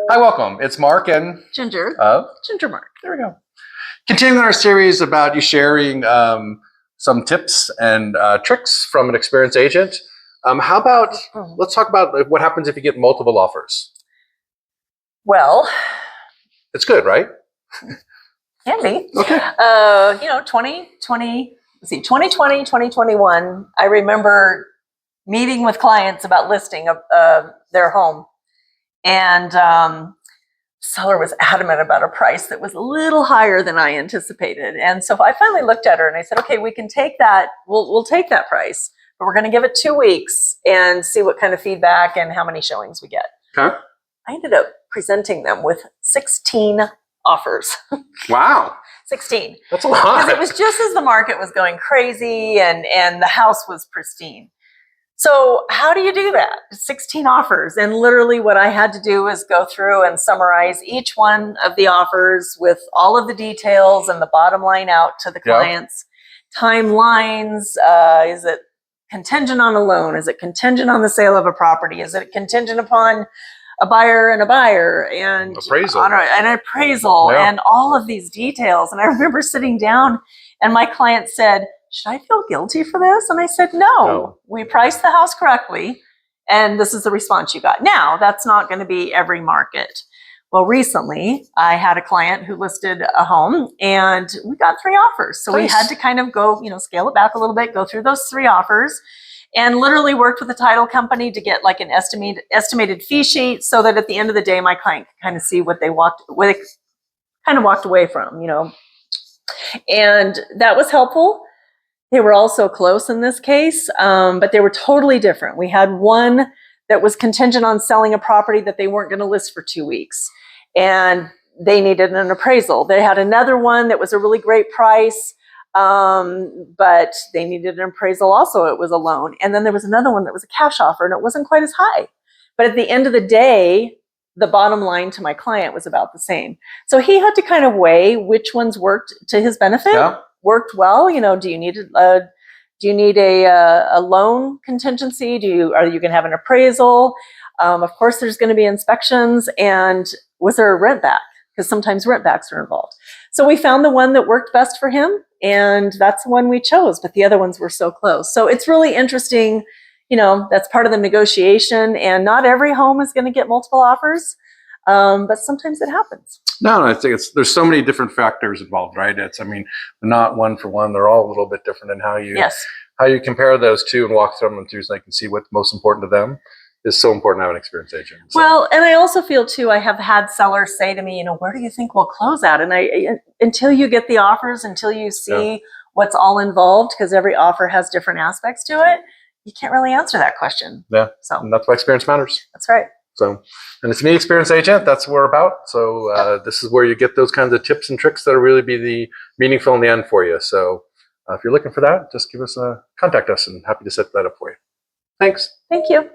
Hi, welcome. It's Mark and Ginger. GingerMark. There we go. Continuing our series about you sharing some tips and tricks from an experienced agent. How about, let's talk about what happens if you get multiple offers. Well, it's good, right? Can be. Okay. 2020, 2021, I remember meeting with clients about listing their home. And seller was adamant about a price that was a little higher than I anticipated. And so I finally looked at her and I said, okay, we can take that. We'll take that price, but we're going to give it 2 weeks and see what kind of feedback and how many showings we get. Okay. I ended up presenting them with 16 offers. Wow. 16. That's a lot. Because it was just as the market was going crazy and the house was pristine. So how do you do that? 16 offers. And literally what I had to do is go through and summarize each one of the offers with all of the details and the bottom line out to the clients. Timelines, is it contingent on a loan? Is it contingent on the sale of a property? Is it contingent upon a buyer and appraisal. An appraisal and all of these details. And I remember sitting down and my client said, should I feel guilty for this? And I said, no, we priced the house correctly. And this is the response you got. Now, that's not going to be every market. Well, recently I had a client who listed a home and we got 3 offers. So we had to kind of go, scale it back a little bit, go through those 3 offers and literally worked with the title company to get like an estimated fee sheet so that at the end of the day, my client could kind of see what they walked away from, And that was helpful. They were also close in this case, but they were totally different. We had one that was contingent on selling a property that they weren't going to list for 2 weeks, and they needed an appraisal. They had another one that was a really great price, but they needed an appraisal also. It was a loan. And then there was another one that was a cash offer, and it wasn't quite as high. But at the end of the day, the bottom line to my client was about the same. So he had to kind of weigh which ones worked to his benefit. Worked well. Do you need a loan contingency? Are you going to have an appraisal? Of course, there's going to be inspections. And was there a rent back? Because sometimes rent backs are involved. So we found the one that worked best for him, and that's the one we chose. But the other ones were so close. So it's really interesting. That's part of the negotiation. And not every home is going to get multiple offers, but sometimes it happens. No, I think there's so many different factors involved, right? Not one for one. They're all a little bit different in how you compare those two and walk through them through so they can see what's most important to them is so important to have an experienced agent. So. Well, and I also feel too, I have had sellers say to me, where do you think we'll close at? And until you get the offers, until you see what's all involved, because every offer has different aspects to it, you can't really answer that question. Yeah. So and that's why experience matters. That's right. So, and if you need an experienced agent, that's what we're about. So this is where you get those kinds of tips and tricks that'll really be the meaningful in the end for you. So if you're looking for that, just contact us and happy to set that up for you. Thanks. Thank you.